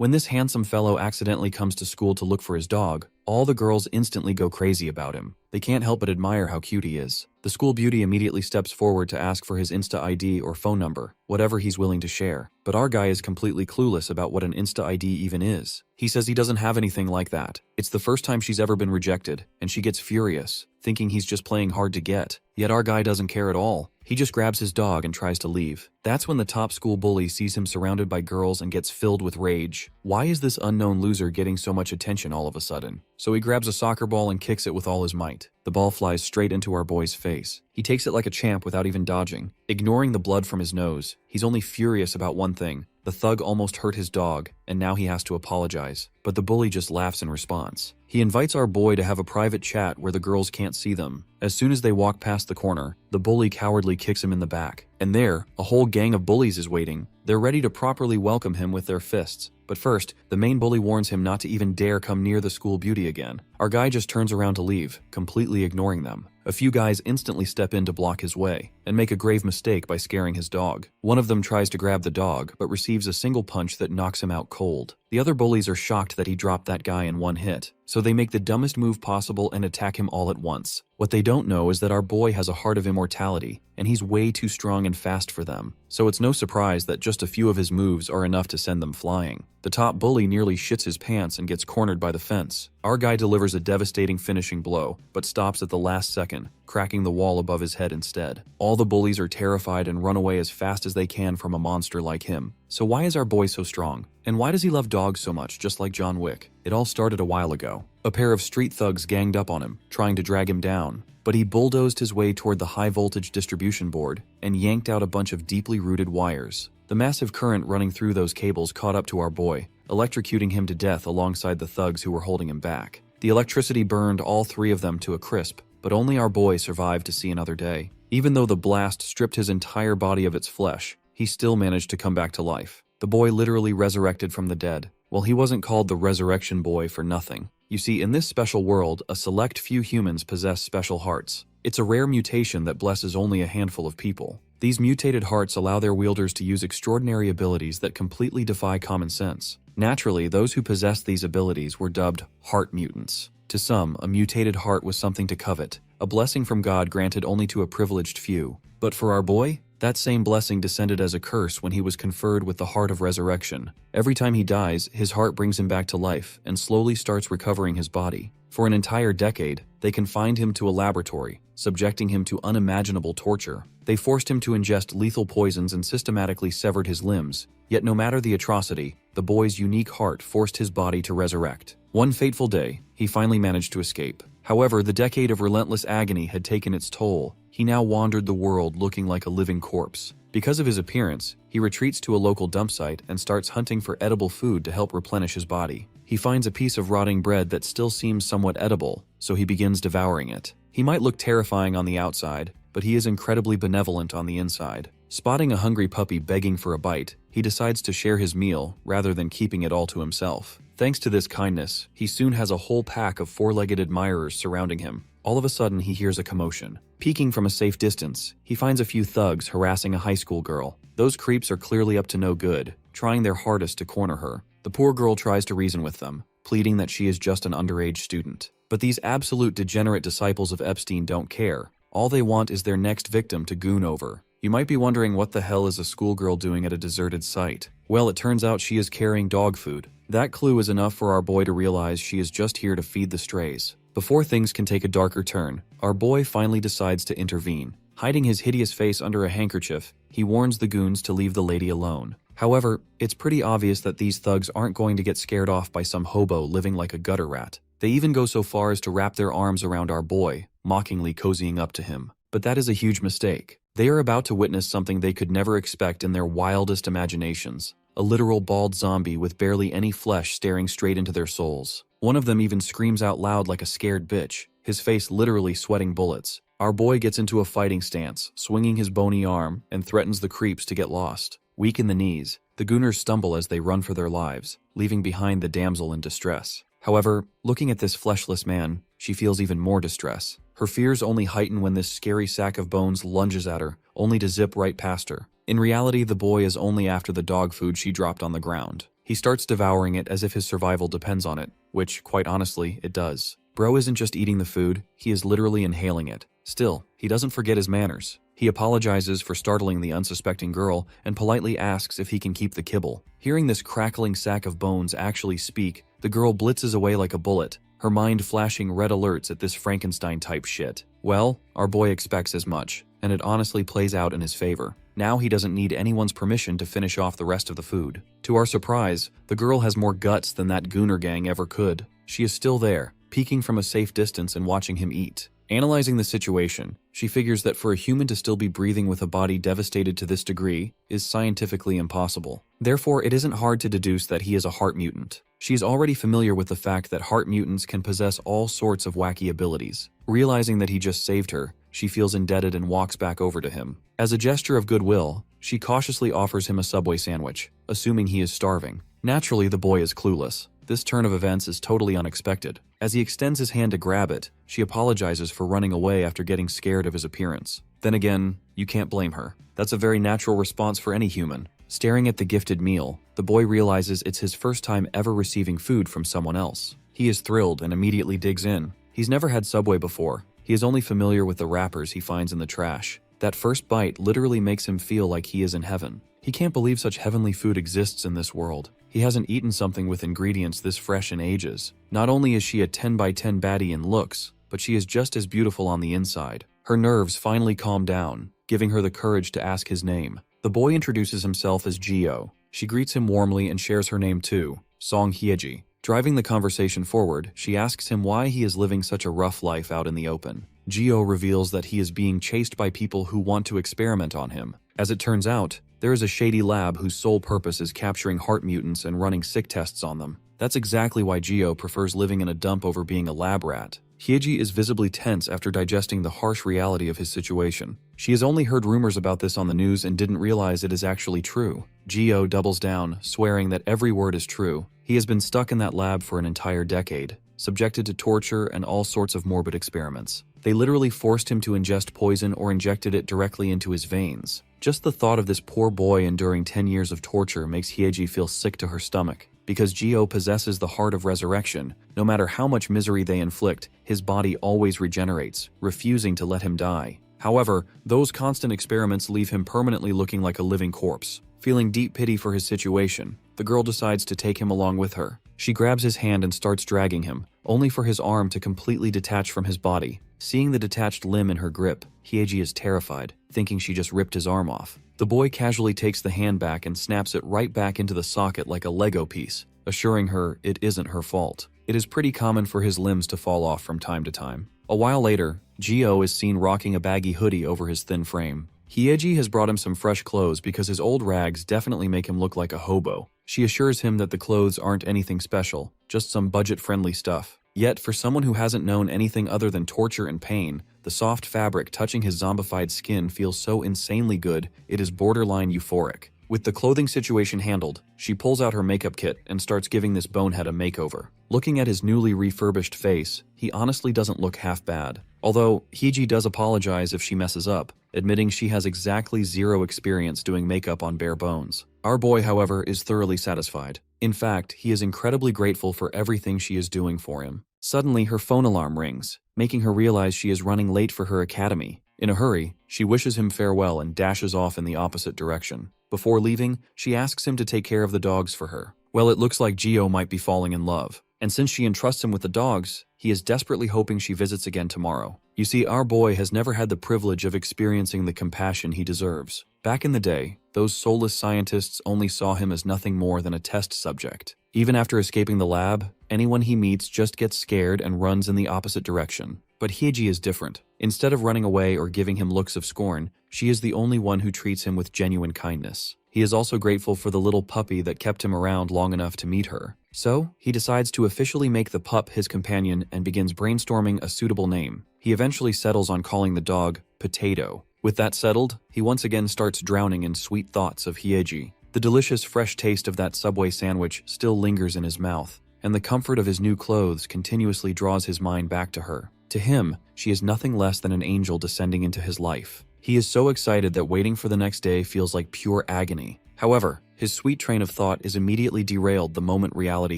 When this handsome fellow accidentally comes to school to look for his dog, all the girls instantly go crazy about him. They can't help but admire how cute he is. The school beauty immediately steps forward to ask for his Insta ID or phone number, whatever he's willing to share. But our guy is completely clueless about what an Insta ID even is. He says he doesn't have anything like that. It's the first time she's ever been rejected, and she gets furious, thinking he's just playing hard to get. Yet our guy doesn't care at all. He just grabs his dog and tries to leave. That's when the top school bully sees him surrounded by girls and gets filled with rage. Why is this unknown loser getting so much attention all of a sudden? So he grabs a soccer ball and kicks it with all his might. The ball flies straight into our boy's face. He takes it like a champ without even dodging. Ignoring the blood from his nose, he's only furious about one thing. The thug almost hurt his dog, and now he has to apologize. But the bully just laughs in response. He invites our boy to have a private chat where the girls can't see them. As soon as they walk past the corner, the bully cowardly kicks him in the back. And there, a whole gang of bullies is waiting. They're ready to properly welcome him with their fists. But first, the main bully warns him not to even dare come near the school beauty again. Our guy just turns around to leave, completely ignoring them. A few guys instantly step in to block his way, and make a grave mistake by scaring his dog. One of them tries to grab the dog, but receives a single punch that knocks him out cold. The other bullies are shocked that he dropped that guy in one hit, so they make the dumbest move possible and attack him all at once. What they don't know is that our boy has a heart of immortality, and he's way too strong and fast for them. So it's no surprise that just a few of his moves are enough to send them flying. The top bully nearly shits his pants and gets cornered by the fence. Our guy delivers a devastating finishing blow, but stops at the last second, cracking the wall above his head instead. All the bullies are terrified and run away as fast as they can from a monster like him. So why is our boy so strong? And why does he love dogs so much, just like John Wick? It all started a while ago. A pair of street thugs ganged up on him, trying to drag him down. But he bulldozed his way toward the high-voltage distribution board and yanked out a bunch of deeply rooted wires. The massive current running through those cables caught up to our boy, electrocuting him to death alongside the thugs who were holding him back. The electricity burned all three of them to a crisp, but only our boy survived to see another day. Even though the blast stripped his entire body of its flesh, he still managed to come back to life. The boy literally resurrected from the dead. Well, he wasn't called the Resurrection Boy for nothing. You see, in this special world, a select few humans possess special hearts. It's a rare mutation that blesses only a handful of people. These mutated hearts allow their wielders to use extraordinary abilities that completely defy common sense. Naturally, those who possessed these abilities were dubbed heart mutants. To some, a mutated heart was something to covet, a blessing from God granted only to a privileged few. But for our boy, that same blessing descended as a curse when he was conferred with the heart of resurrection. Every time he dies, his heart brings him back to life and slowly starts recovering his body. For an entire decade, they confined him to a laboratory, subjecting him to unimaginable torture. They forced him to ingest lethal poisons and systematically severed his limbs. Yet no matter the atrocity, the boy's unique heart forced his body to resurrect. One fateful day, he finally managed to escape. However, the decade of relentless agony had taken its toll. He now wandered the world looking like a living corpse. Because of his appearance, he retreats to a local dump site and starts hunting for edible food to help replenish his body. He finds a piece of rotting bread that still seems somewhat edible, so he begins devouring it. He might look terrifying on the outside, but he is incredibly benevolent on the inside. Spotting a hungry puppy begging for a bite, he decides to share his meal rather than keeping it all to himself. Thanks to this kindness, he soon has a whole pack of four-legged admirers surrounding him. All of a sudden, he hears a commotion. Peeking from a safe distance, he finds a few thugs harassing a high school girl. Those creeps are clearly up to no good, trying their hardest to corner her. The poor girl tries to reason with them, pleading that she is just an underage student. But these absolute degenerate disciples of Epstein don't care. All they want is their next victim to goon over. You might be wondering what the hell is a schoolgirl doing at a deserted site. Well, it turns out she is carrying dog food. That clue is enough for our boy to realize she is just here to feed the strays. Before things can take a darker turn, our boy finally decides to intervene. Hiding his hideous face under a handkerchief, he warns the goons to leave the lady alone. However, it's pretty obvious that these thugs aren't going to get scared off by some hobo living like a gutter rat. They even go so far as to wrap their arms around our boy, mockingly cozying up to him. But that is a huge mistake. They are about to witness something they could never expect in their wildest imaginations. A literal bald zombie with barely any flesh staring straight into their souls. One of them even screams out loud like a scared bitch, his face literally sweating bullets. Our boy gets into a fighting stance, swinging his bony arm, and threatens the creeps to get lost. Weak in the knees, the gooners stumble as they run for their lives, leaving behind the damsel in distress. However, looking at this fleshless man, she feels even more distress. Her fears only heighten when this scary sack of bones lunges at her, only to zip right past her. In reality, the boy is only after the dog food she dropped on the ground. He starts devouring it as if his survival depends on it, which, quite honestly, it does. Bro isn't just eating the food, he is literally inhaling it. Still, he doesn't forget his manners. He apologizes for startling the unsuspecting girl and politely asks if he can keep the kibble. Hearing this crackling sack of bones actually speak, the girl blitzes away like a bullet, her mind flashing red alerts at this Frankenstein-type shit. Well, our boy expects as much, and it honestly plays out in his favor. Now he doesn't need anyone's permission to finish off the rest of the food. To our surprise, the girl has more guts than that gooner gang ever could. She is still there, peeking from a safe distance and watching him eat. Analyzing the situation, she figures that for a human to still be breathing with a body devastated to this degree is scientifically impossible. Therefore, it isn't hard to deduce that he is a heart mutant. She is already familiar with the fact that heart mutants can possess all sorts of wacky abilities. Realizing that he just saved her, she feels indebted and walks back over to him. As a gesture of goodwill, she cautiously offers him a Subway sandwich, assuming he is starving. Naturally, the boy is clueless. This turn of events is totally unexpected. As he extends his hand to grab it, she apologizes for running away after getting scared of his appearance. Then again, you can't blame her. That's a very natural response for any human. Staring at the gifted meal, the boy realizes it's his first time ever receiving food from someone else. He is thrilled and immediately digs in. He's never had Subway before. He is only familiar with the wrappers he finds in the trash. That first bite literally makes him feel like he is in heaven. He can't believe such heavenly food exists in this world. He hasn't eaten something with ingredients this fresh in ages. Not only is she a 10 by 10 baddie in looks, but she is just as beautiful on the inside. Her nerves finally calm down, giving her the courage to ask his name. The boy introduces himself as Gio. She greets him warmly and shares her name too, Song Hiji. Driving the conversation forward, she asks him why he is living such a rough life out in the open. Gio reveals that he is being chased by people who want to experiment on him. As it turns out, there is a shady lab whose sole purpose is capturing heart mutants and running sick tests on them. That's exactly why Gio prefers living in a dump over being a lab rat. Hiji is visibly tense after digesting the harsh reality of his situation. She has only heard rumors about this on the news and didn't realize it is actually true. Gio doubles down, swearing that every word is true. He has been stuck in that lab for an entire decade, subjected to torture and all sorts of morbid experiments. They literally forced him to ingest poison or injected it directly into his veins. Just the thought of this poor boy enduring 10 years of torture makes Hiji feel sick to her stomach. Because Gio possesses the heart of resurrection, no matter how much misery they inflict, his body always regenerates, refusing to let him die. However, those constant experiments leave him permanently looking like a living corpse. Feeling deep pity for his situation, the girl decides to take him along with her. She grabs his hand and starts dragging him, only for his arm to completely detach from his body. Seeing the detached limb in her grip, Hiji is terrified, thinking she just ripped his arm off. The boy casually takes the hand back and snaps it right back into the socket like a Lego piece, assuring her it isn't her fault. It is pretty common for his limbs to fall off from time to time. A while later, Gio is seen rocking a baggy hoodie over his thin frame. Hiji has brought him some fresh clothes because his old rags definitely make him look like a hobo. She assures him that the clothes aren't anything special, just some budget-friendly stuff. Yet, for someone who hasn't known anything other than torture and pain, the soft fabric touching his zombified skin feels so insanely good, it is borderline euphoric. With the clothing situation handled, she pulls out her makeup kit and starts giving this bonehead a makeover. Looking at his newly refurbished face, he honestly doesn't look half bad. Although, Hiji does apologize if she messes up, admitting she has exactly zero experience doing makeup on bare bones. Our boy, however, is thoroughly satisfied. In fact, he is incredibly grateful for everything she is doing for him. Suddenly, her phone alarm rings, making her realize she is running late for her academy. In a hurry, she wishes him farewell and dashes off in the opposite direction. Before leaving, she asks him to take care of the dogs for her. Well, it looks like Gio might be falling in love. And since she entrusts him with the dogs, he is desperately hoping she visits again tomorrow. You see, our boy has never had the privilege of experiencing the compassion he deserves. Back in the day, those soulless scientists only saw him as nothing more than a test subject. Even after escaping the lab, anyone he meets just gets scared and runs in the opposite direction. But Hiji is different. Instead of running away or giving him looks of scorn, she is the only one who treats him with genuine kindness. He is also grateful for the little puppy that kept him around long enough to meet her. So, he decides to officially make the pup his companion and begins brainstorming a suitable name. He eventually settles on calling the dog Potato. With that settled, he once again starts drowning in sweet thoughts of Hiji. The delicious fresh taste of that Subway sandwich still lingers in his mouth, and the comfort of his new clothes continuously draws his mind back to her. To him, she is nothing less than an angel descending into his life. He is so excited that waiting for the next day feels like pure agony. However, his sweet train of thought is immediately derailed the moment reality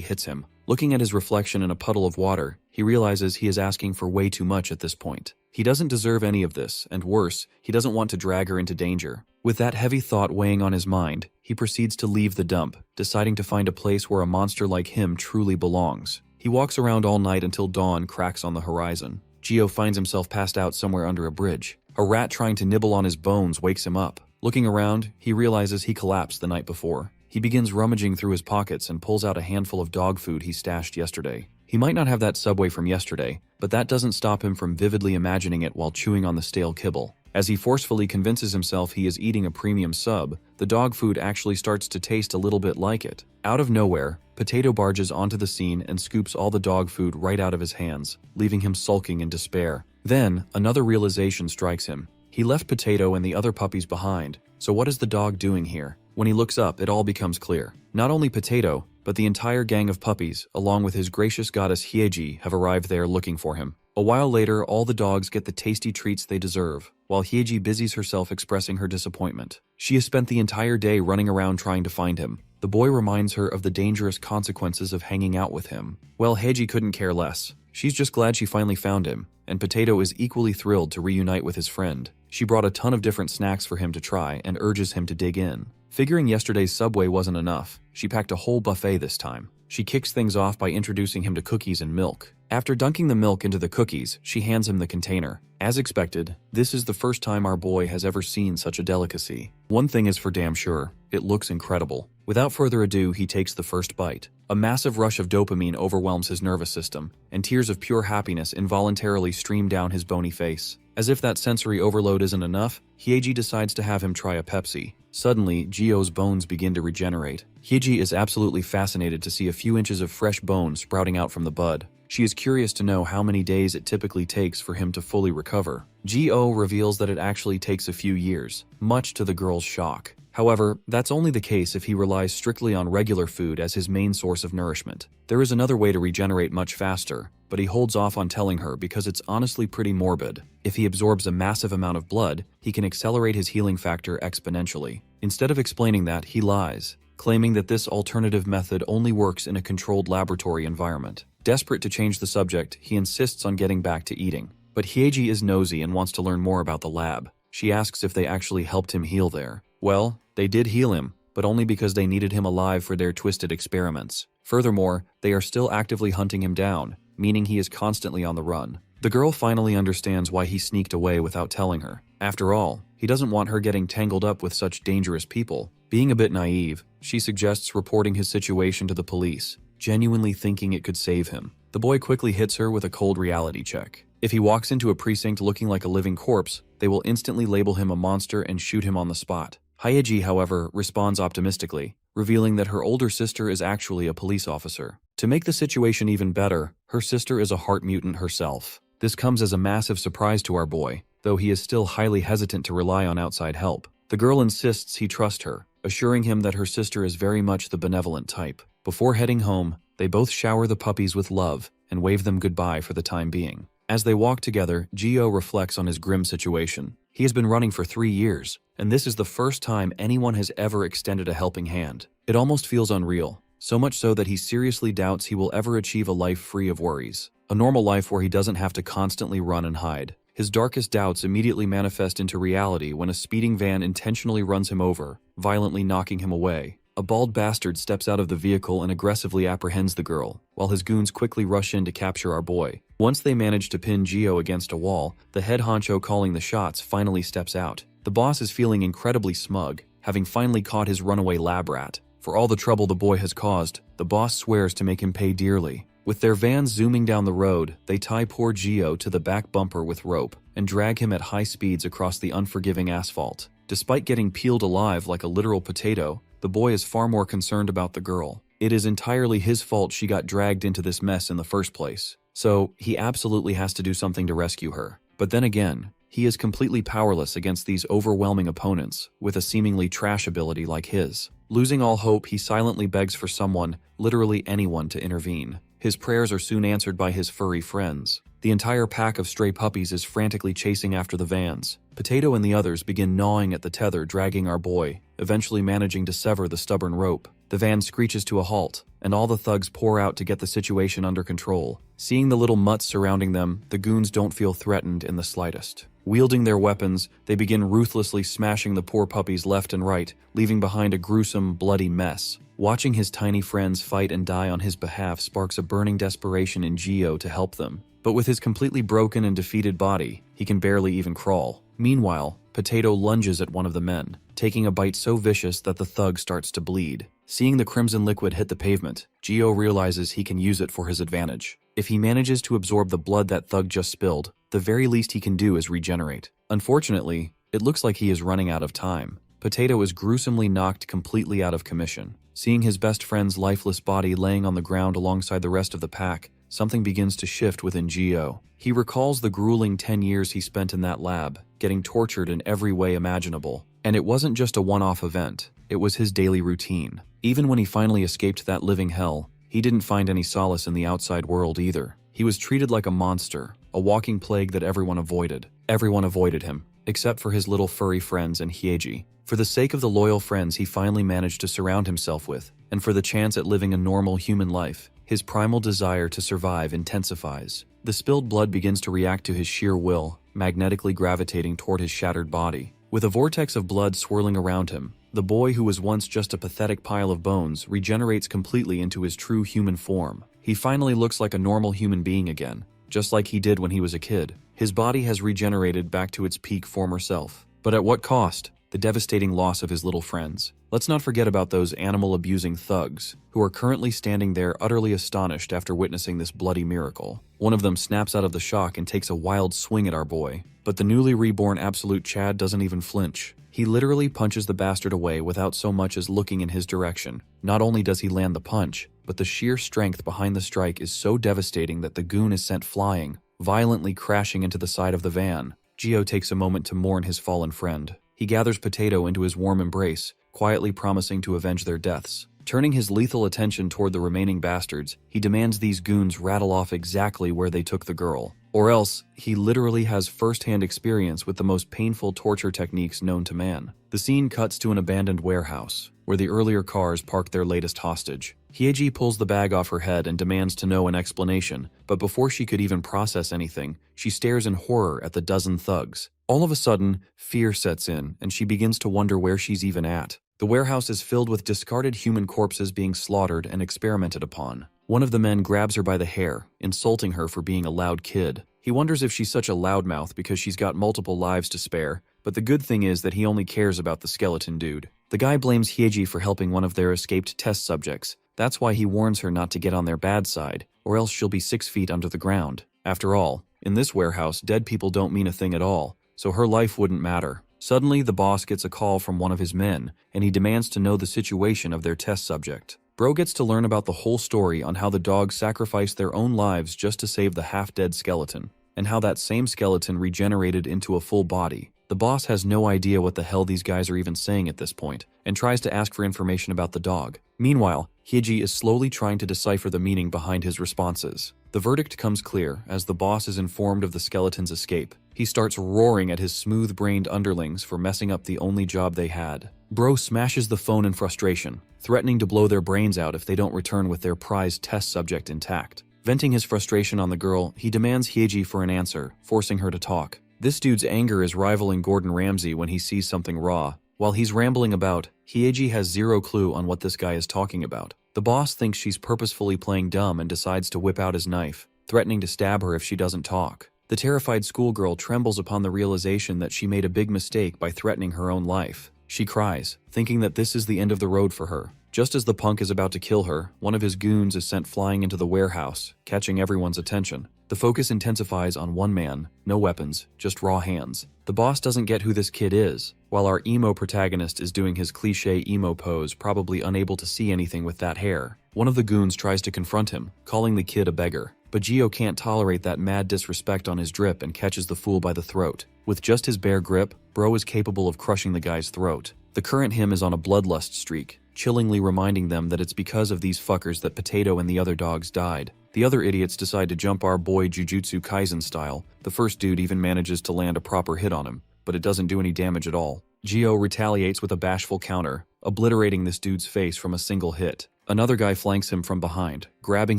hits him. Looking at his reflection in a puddle of water, he realizes he is asking for way too much at this point. He doesn't deserve any of this, and worse, he doesn't want to drag her into danger. With that heavy thought weighing on his mind, he proceeds to leave the dump, deciding to find a place where a monster like him truly belongs. He walks around all night until dawn cracks on the horizon. Gio finds himself passed out somewhere under a bridge. A rat trying to nibble on his bones wakes him up. Looking around, he realizes he collapsed the night before. He begins rummaging through his pockets and pulls out a handful of dog food he stashed yesterday. He might not have that Subway from yesterday, but that doesn't stop him from vividly imagining it while chewing on the stale kibble. As he forcefully convinces himself he is eating a premium sub, the dog food actually starts to taste a little bit like it. Out of nowhere, Potato barges onto the scene and scoops all the dog food right out of his hands, leaving him sulking in despair. Then, another realization strikes him. He left Potato and the other puppies behind, so what is the dog doing here? When he looks up, it all becomes clear. Not only Potato, but the entire gang of puppies, along with his gracious goddess Hiji, have arrived there looking for him. A while later, all the dogs get the tasty treats they deserve, while Hiji busies herself expressing her disappointment. She has spent the entire day running around trying to find him. The boy reminds her of the dangerous consequences of hanging out with him. Well, Hiji couldn't care less. She's just glad she finally found him, and Potato is equally thrilled to reunite with his friend. She brought a ton of different snacks for him to try and urges him to dig in. Figuring yesterday's Subway wasn't enough, she packed a whole buffet this time. She kicks things off by introducing him to cookies and milk. After dunking the milk into the cookies, she hands him the container. As expected, this is the first time our boy has ever seen such a delicacy. One thing is for damn sure, it looks incredible. Without further ado, he takes the first bite. A massive rush of dopamine overwhelms his nervous system, and tears of pure happiness involuntarily stream down his bony face. As if that sensory overload isn't enough, Hiji decides to have him try a Pepsi. Suddenly, Gio's bones begin to regenerate. Hiji is absolutely fascinated to see a few inches of fresh bone sprouting out from the bud. She is curious to know how many days it typically takes for him to fully recover. Gio reveals that it actually takes a few years, much to the girl's shock. However, that's only the case if he relies strictly on regular food as his main source of nourishment. There is another way to regenerate much faster, but he holds off on telling her because it's honestly pretty morbid. If he absorbs a massive amount of blood, he can accelerate his healing factor exponentially. Instead of explaining that, he lies, claiming that this alternative method only works in a controlled laboratory environment. Desperate to change the subject, he insists on getting back to eating. But Hiji is nosy and wants to learn more about the lab. She asks if they actually helped him heal there. Well, they did heal him, but only because they needed him alive for their twisted experiments. Furthermore, they are still actively hunting him down, meaning he is constantly on the run. The girl finally understands why he sneaked away without telling her. After all, he doesn't want her getting tangled up with such dangerous people. Being a bit naive, she suggests reporting his situation to the police, genuinely thinking it could save him. The boy quickly hits her with a cold reality check. If he walks into a precinct looking like a living corpse, they will instantly label him a monster and shoot him on the spot. Hiji, however, responds optimistically, revealing that her older sister is actually a police officer. To make the situation even better, her sister is a heart mutant herself. This comes as a massive surprise to our boy, though he is still highly hesitant to rely on outside help. The girl insists he trust her, assuring him that her sister is very much the benevolent type. Before heading home, they both shower the puppies with love and wave them goodbye for the time being. As they walk together, Gio reflects on his grim situation. He has been running for 3 years, and this is the first time anyone has ever extended a helping hand. It almost feels unreal, so much so that he seriously doubts he will ever achieve a life free of worries. A normal life where he doesn't have to constantly run and hide. His darkest doubts immediately manifest into reality when a speeding van intentionally runs him over, violently knocking him away. A bald bastard steps out of the vehicle and aggressively apprehends the girl, while his goons quickly rush in to capture our boy. Once they manage to pin Gio against a wall, the head honcho calling the shots finally steps out. The boss is feeling incredibly smug, having finally caught his runaway lab rat. For all the trouble the boy has caused, the boss swears to make him pay dearly. With their van zooming down the road, they tie poor Gio to the back bumper with rope and drag him at high speeds across the unforgiving asphalt. Despite getting peeled alive like a literal potato, the boy is far more concerned about the girl. It is entirely his fault she got dragged into this mess in the first place. So, he absolutely has to do something to rescue her. But then again, he is completely powerless against these overwhelming opponents with a seemingly trash ability like his. Losing all hope, he silently begs for someone, literally anyone, to intervene. His prayers are soon answered by his furry friends. The entire pack of stray puppies is frantically chasing after the vans. Potato and the others begin gnawing at the tether dragging our boy, eventually managing to sever the stubborn rope. The van screeches to a halt, and all the thugs pour out to get the situation under control. Seeing the little mutts surrounding them, the goons don't feel threatened in the slightest. Wielding their weapons, they begin ruthlessly smashing the poor puppies left and right, leaving behind a gruesome, bloody mess. Watching his tiny friends fight and die on his behalf sparks a burning desperation in Gio to help them. But with his completely broken and defeated body, he can barely even crawl. Meanwhile, Potato lunges at one of the men, taking a bite so vicious that the thug starts to bleed. Seeing the crimson liquid hit the pavement, Gio realizes he can use it for his advantage. If he manages to absorb the blood that thug just spilled, the very least he can do is regenerate. Unfortunately, it looks like he is running out of time. Potato is gruesomely knocked completely out of commission. Seeing his best friend's lifeless body laying on the ground alongside the rest of the pack, something begins to shift within Gio. He recalls the grueling 10 years he spent in that lab, getting tortured in every way imaginable. And it wasn't just a one-off event, it was his daily routine. Even when he finally escaped that living hell, he didn't find any solace in the outside world either. He was treated like a monster, a walking plague that everyone avoided. Everyone avoided him, except for his little furry friends and Hiji. For the sake of the loyal friends he finally managed to surround himself with, and for the chance at living a normal human life, his primal desire to survive intensifies. The spilled blood begins to react to his sheer will, magnetically gravitating toward his shattered body. With a vortex of blood swirling around him, the boy who was once just a pathetic pile of bones regenerates completely into his true human form. He finally looks like a normal human being again, just like he did when he was a kid. His body has regenerated back to its peak former self. But at what cost? The devastating loss of his little friends. Let's not forget about those animal-abusing thugs, who are currently standing there utterly astonished after witnessing this bloody miracle. One of them snaps out of the shock and takes a wild swing at our boy, but the newly reborn absolute Chad doesn't even flinch. He literally punches the bastard away without so much as looking in his direction. Not only does he land the punch, but the sheer strength behind the strike is so devastating that the goon is sent flying, violently crashing into the side of the van. Gio takes a moment to mourn his fallen friend. He gathers Potato into his warm embrace, quietly promising to avenge their deaths. Turning his lethal attention toward the remaining bastards, he demands these goons rattle off exactly where they took the girl. Or else, he literally has first-hand experience with the most painful torture techniques known to man. The scene cuts to an abandoned warehouse, where the earlier cars park their latest hostage. Hiji pulls the bag off her head and demands to know an explanation, but before she could even process anything, she stares in horror at the dozen thugs. All of a sudden, fear sets in, and she begins to wonder where she's even at. The warehouse is filled with discarded human corpses being slaughtered and experimented upon. One of the men grabs her by the hair, insulting her for being a loud kid. He wonders if she's such a loudmouth because she's got multiple lives to spare, but the good thing is that he only cares about the skeleton dude. The guy blames Hiji for helping one of their escaped test subjects. That's why he warns her not to get on their bad side, or else she'll be 6 feet under the ground. After all, in this warehouse, dead people don't mean a thing at all, so her life wouldn't matter. Suddenly, the boss gets a call from one of his men, and he demands to know the situation of their test subject. Bro gets to learn about the whole story on how the dogs sacrificed their own lives just to save the half-dead skeleton, and how that same skeleton regenerated into a full body. The boss has no idea what the hell these guys are even saying at this point, and tries to ask for information about the dog. Meanwhile, Hiji is slowly trying to decipher the meaning behind his responses. The verdict comes clear as the boss is informed of the skeleton's escape. He starts roaring at his smooth-brained underlings for messing up the only job they had. Bro smashes the phone in frustration, threatening to blow their brains out if they don't return with their prized test subject intact. Venting his frustration on the girl, he demands Hiji for an answer, forcing her to talk. This dude's anger is rivaling Gordon Ramsay when he sees something raw. While he's rambling about, Hiji has zero clue on what this guy is talking about. The boss thinks she's purposefully playing dumb and decides to whip out his knife, threatening to stab her if she doesn't talk. The terrified schoolgirl trembles upon the realization that she made a big mistake by threatening her own life. She cries, thinking that this is the end of the road for her. Just as the punk is about to kill her, one of his goons is sent flying into the warehouse, catching everyone's attention. The focus intensifies on one man, no weapons, just raw hands. The boss doesn't get who this kid is, while our emo protagonist is doing his cliché emo pose, probably unable to see anything with that hair. One of the goons tries to confront him, calling the kid a beggar. But Gio can't tolerate that mad disrespect on his drip and catches the fool by the throat. With just his bare grip, Bro is capable of crushing the guy's throat. The current him is on a bloodlust streak, chillingly reminding them that it's because of these fuckers that Potato and the other dogs died. The other idiots decide to jump our boy Jujutsu Kaisen style. The first dude even manages to land a proper hit on him, but it doesn't do any damage at all. Gio retaliates with a bashful counter, obliterating this dude's face from a single hit. Another guy flanks him from behind, grabbing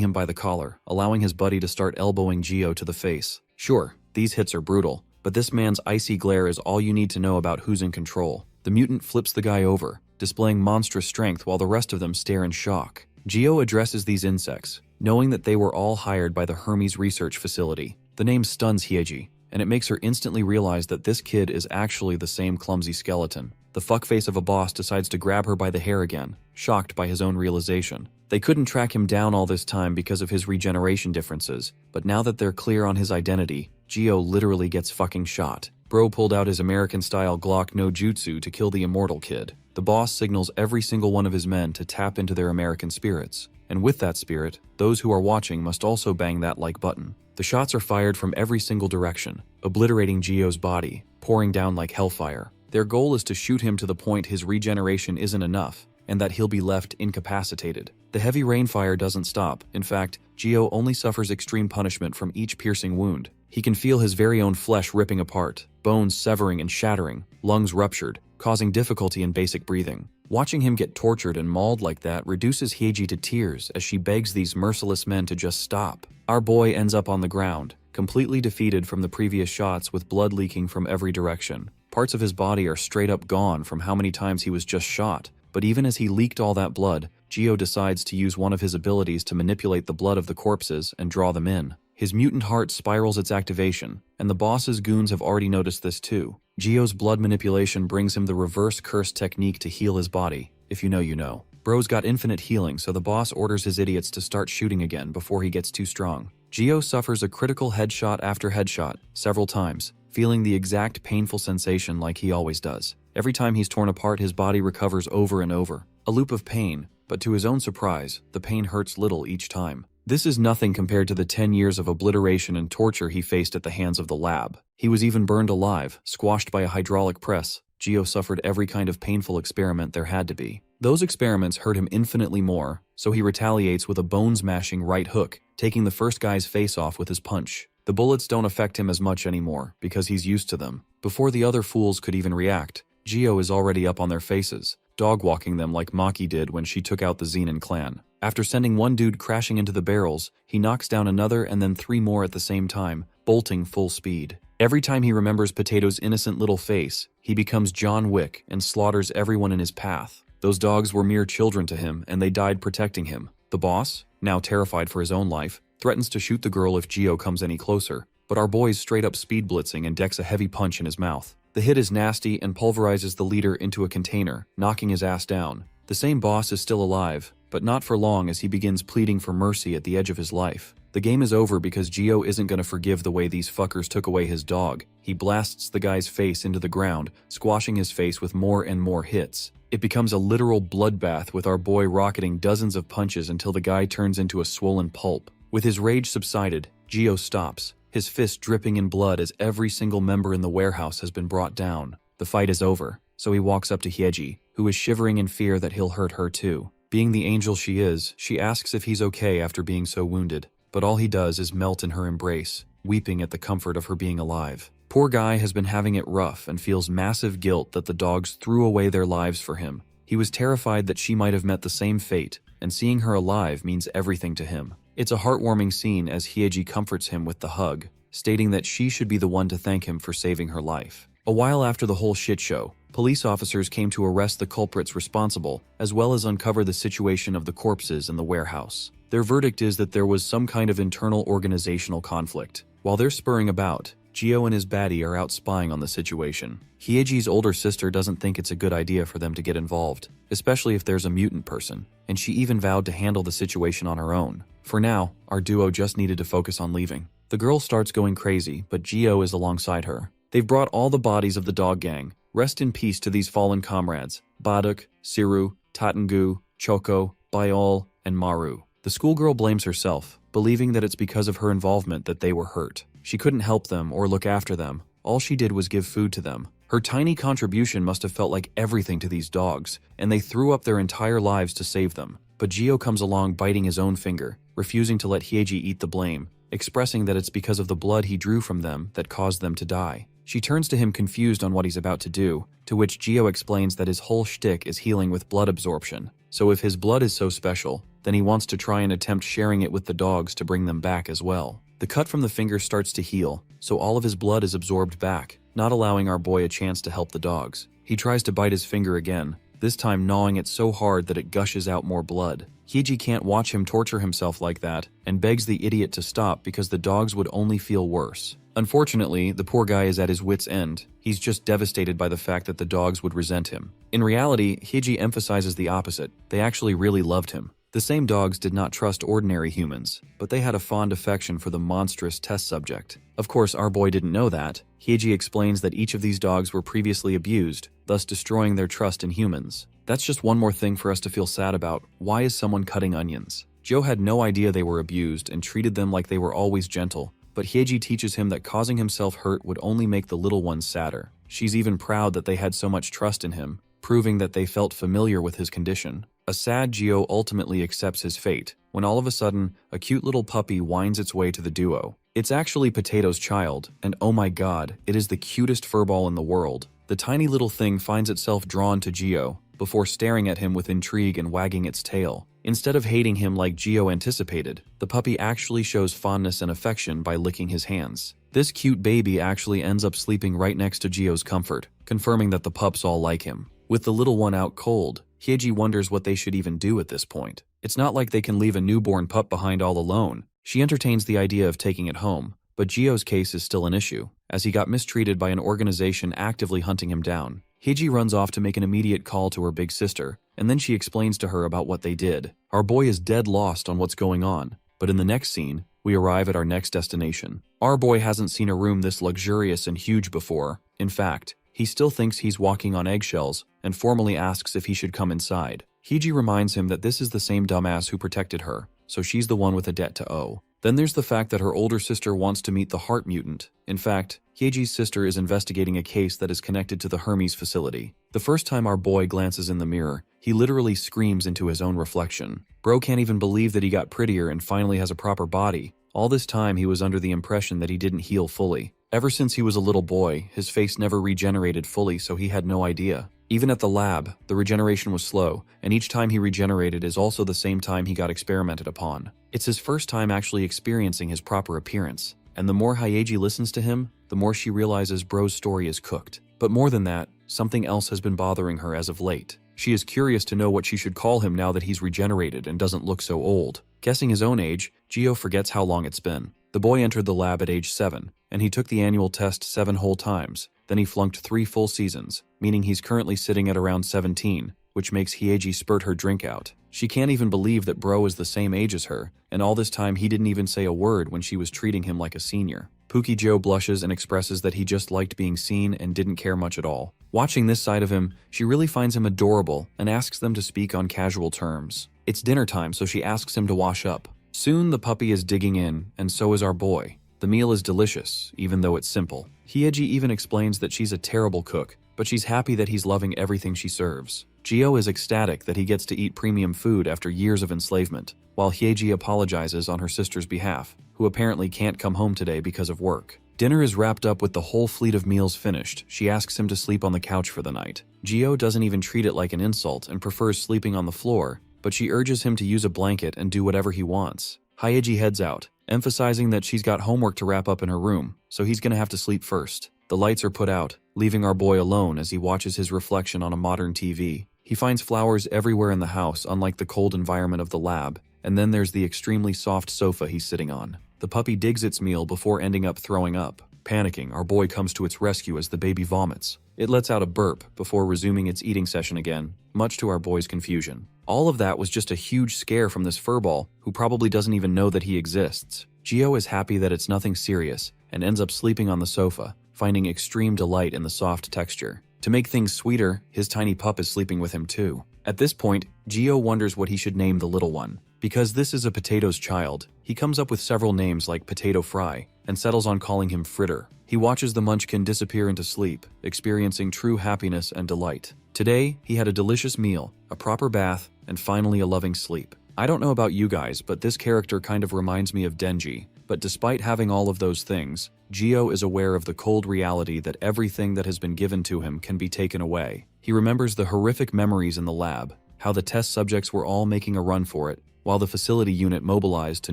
him by the collar, allowing his buddy to start elbowing Gio to the face. Sure, these hits are brutal, but this man's icy glare is all you need to know about who's in control. The mutant flips the guy over, displaying monstrous strength while the rest of them stare in shock. Gio addresses these insects, knowing that they were all hired by the Hermes research facility. The name stuns Hiji, and it makes her instantly realize that this kid is actually the same clumsy skeleton. The fuckface of a boss decides to grab her by the hair again, shocked by his own realization. They couldn't track him down all this time because of his regeneration differences, but now that they're clear on his identity, Gio literally gets fucking shot. Bro pulled out his American-style Glock no jutsu to kill the Immortal kid. The boss signals every single one of his men to tap into their American spirits. And with that spirit, those who are watching must also bang that like button. The shots are fired from every single direction, obliterating Gio's body, pouring down like hellfire. Their goal is to shoot him to the point his regeneration isn't enough, and that he'll be left incapacitated. The heavy rainfire doesn't stop. In fact, Gio only suffers extreme punishment from each piercing wound. He can feel his very own flesh ripping apart, bones severing and shattering, lungs ruptured, causing difficulty in basic breathing. Watching him get tortured and mauled like that reduces Hiji to tears as she begs these merciless men to just stop. Our boy ends up on the ground, completely defeated from the previous shots with blood leaking from every direction. Parts of his body are straight up gone from how many times he was just shot. But even as he leaked all that blood, Gio decides to use one of his abilities to manipulate the blood of the corpses and draw them in. His mutant heart spirals its activation, and the boss's goons have already noticed this too. Gio's blood manipulation brings him the reverse curse technique to heal his body. If you know, you know. Bro's got infinite healing, so the boss orders his idiots to start shooting again before he gets too strong. Gio suffers a critical headshot after headshot, several times, feeling the exact painful sensation like he always does. Every time he's torn apart, his body recovers over and over. A loop of pain, but to his own surprise, the pain hurts little each time. This is nothing compared to the 10 years of obliteration and torture he faced at the hands of the lab. He was even burned alive, squashed by a hydraulic press. Gio suffered every kind of painful experiment there had to be. Those experiments hurt him infinitely more, so he retaliates with a bone-smashing right hook, taking the first guy's face off with his punch. The bullets don't affect him as much anymore, because he's used to them. Before the other fools could even react, Gio is already up on their faces, dog-walking them like Maki did when she took out the Zenin clan. After sending one dude crashing into the barrels, he knocks down another and then 3 more at the same time, bolting full speed. Every time he remembers Potato's innocent little face, he becomes John Wick and slaughters everyone in his path. Those dogs were mere children to him, and they died protecting him. The boss, now terrified for his own life, threatens to shoot the girl if Gio comes any closer, but our boy's straight up speed blitzing and decks a heavy punch in his mouth. The hit is nasty and pulverizes the leader into a container, knocking his ass down. The same boss is still alive, but not for long as he begins pleading for mercy at the edge of his life. The game is over because Gio isn't going to forgive the way these fuckers took away his dog. He blasts the guy's face into the ground, squashing his face with more and more hits. It becomes a literal bloodbath with our boy rocketing dozens of punches until the guy turns into a swollen pulp. With his rage subsided, Gio stops, his fist dripping in blood as every single member in the warehouse has been brought down. The fight is over, so he walks up to Hiji, who is shivering in fear that he'll hurt her too. Being the angel she is, she asks if he's okay after being so wounded, but all he does is melt in her embrace, weeping at the comfort of her being alive. Poor guy has been having it rough and feels massive guilt that the dogs threw away their lives for him. He was terrified that she might have met the same fate, and seeing her alive means everything to him. It's a heartwarming scene as Hiji comforts him with the hug, stating that she should be the one to thank him for saving her life. A while after the whole shit show, police officers came to arrest the culprits responsible, as well as uncover the situation of the corpses in the warehouse. Their verdict is that there was some kind of internal organizational conflict. While they're spurring about, Gio and his baddie are out spying on the situation. Hieji's older sister doesn't think it's a good idea for them to get involved, especially if there's a mutant person, and she even vowed to handle the situation on her own. For now, our duo just needed to focus on leaving. The girl starts going crazy, but Gio is alongside her. They've brought all the bodies of the dog gang. Rest in peace to these fallen comrades, Baduk, Siru, Tatengu, Choco, Bayal, and Maru. The schoolgirl blames herself, believing that it's because of her involvement that they were hurt. She couldn't help them or look after them. All she did was give food to them. Her tiny contribution must have felt like everything to these dogs, and they threw up their entire lives to save them. But Gio comes along biting his own finger, refusing to let Hiji eat the blame, expressing that it's because of the blood he drew from them that caused them to die. She turns to him confused on what he's about to do, to which Gio explains that his whole shtick is healing with blood absorption. So if his blood is so special, then he wants to try and attempt sharing it with the dogs to bring them back as well. The cut from the finger starts to heal, so all of his blood is absorbed back, not allowing our boy a chance to help the dogs. He tries to bite his finger again, this time gnawing it so hard that it gushes out more blood. Hiji can't watch him torture himself like that, and begs the idiot to stop because the dogs would only feel worse. Unfortunately, the poor guy is at his wit's end. He's just devastated by the fact that the dogs would resent him. In reality, Hiji emphasizes the opposite. They actually really loved him. The same dogs did not trust ordinary humans, but they had a fond affection for the monstrous test subject. Of course, our boy didn't know that. Hiji explains that each of these dogs were previously abused, thus destroying their trust in humans. That's just one more thing for us to feel sad about. Why is someone cutting onions? Joe had no idea they were abused and treated them like they were always gentle, but Hiji teaches him that causing himself hurt would only make the little ones sadder. She's even proud that they had so much trust in him, proving that they felt familiar with his condition. A sad Gio ultimately accepts his fate, when all of a sudden, a cute little puppy winds its way to the duo. It's actually Potato's child, and oh my god, it is the cutest furball in the world. The tiny little thing finds itself drawn to Gio, before staring at him with intrigue and wagging its tail. Instead of hating him like Gio anticipated, the puppy actually shows fondness and affection by licking his hands. This cute baby actually ends up sleeping right next to Gio's comfort, confirming that the pups all like him. With the little one out cold, Hiji wonders what they should even do at this point. It's not like they can leave a newborn pup behind all alone. She entertains the idea of taking it home, but Gio's case is still an issue, as he got mistreated by an organization actively hunting him down. Hiji runs off to make an immediate call to her big sister, and then she explains to her about what they did. Our boy is dead lost on what's going on, but in the next scene, we arrive at our next destination. Our boy hasn't seen a room this luxurious and huge before. In fact, he still thinks he's walking on eggshells and formally asks if he should come inside. Hiji reminds him that this is the same dumbass who protected her, so she's the one with a debt to owe. Then there's the fact that her older sister wants to meet the heart mutant. In fact, Hiji's sister is investigating a case that is connected to the Hermes facility. The first time our boy glances in the mirror, he literally screams into his own reflection. Bro can't even believe that he got prettier and finally has a proper body. All this time he was under the impression that he didn't heal fully. Ever since he was a little boy, his face never regenerated fully, so he had no idea. Even at the lab, the regeneration was slow, and each time he regenerated is also the same time he got experimented upon. It's his first time actually experiencing his proper appearance, and the more Hiji listens to him, the more she realizes Bro's story is cooked. But more than that, something else has been bothering her as of late. She is curious to know what she should call him now that he's regenerated and doesn't look so old. Guessing his own age, Gio forgets how long it's been. The boy entered the lab at age 7, and he took the annual test 7 whole times. Then he flunked 3 full seasons, meaning he's currently sitting at around 17, which makes Hiji spurt her drink out. She can't even believe that Bro is the same age as her, and all this time he didn't even say a word when she was treating him like a senior. Pookie Joe blushes and expresses that he just liked being seen and didn't care much at all. Watching this side of him, she really finds him adorable and asks them to speak on casual terms. It's dinner time, so she asks him to wash up. Soon the puppy is digging in, and so is our boy. The meal is delicious, even though it's simple. Hiji even explains that she's a terrible cook, but she's happy that he's loving everything she serves. Gio is ecstatic that he gets to eat premium food after years of enslavement, while Hiji apologizes on her sister's behalf, who apparently can't come home today because of work. Dinner is wrapped up with the whole fleet of meals finished. She asks him to sleep on the couch for the night. Gio doesn't even treat it like an insult and prefers sleeping on the floor, but she urges him to use a blanket and do whatever he wants. Hiji heads out, emphasizing that she's got homework to wrap up in her room, so he's gonna have to sleep first. The lights are put out, leaving our boy alone as he watches his reflection on a modern TV. He finds flowers everywhere in the house, unlike the cold environment of the lab, and then there's the extremely soft sofa he's sitting on. The puppy digs its meal before ending up throwing up. Panicking, our boy comes to its rescue as the baby vomits. It lets out a burp before resuming its eating session again, much to our boy's confusion. All of that was just a huge scare from this furball, who probably doesn't even know that he exists. Gio is happy that it's nothing serious, and ends up sleeping on the sofa, finding extreme delight in the soft texture. To make things sweeter, his tiny pup is sleeping with him too. At this point, Gio wonders what he should name the little one. Because this is a Potato's child, he comes up with several names like Potato Fry, and settles on calling him Fritter. He watches the munchkin disappear into sleep, experiencing true happiness and delight. Today, he had a delicious meal, a proper bath, and finally a loving sleep. I don't know about you guys, but this character kind of reminds me of Denji. But despite having all of those things, Gio is aware of the cold reality that everything that has been given to him can be taken away. He remembers the horrific memories in the lab, how the test subjects were all making a run for it, while the facility unit mobilized to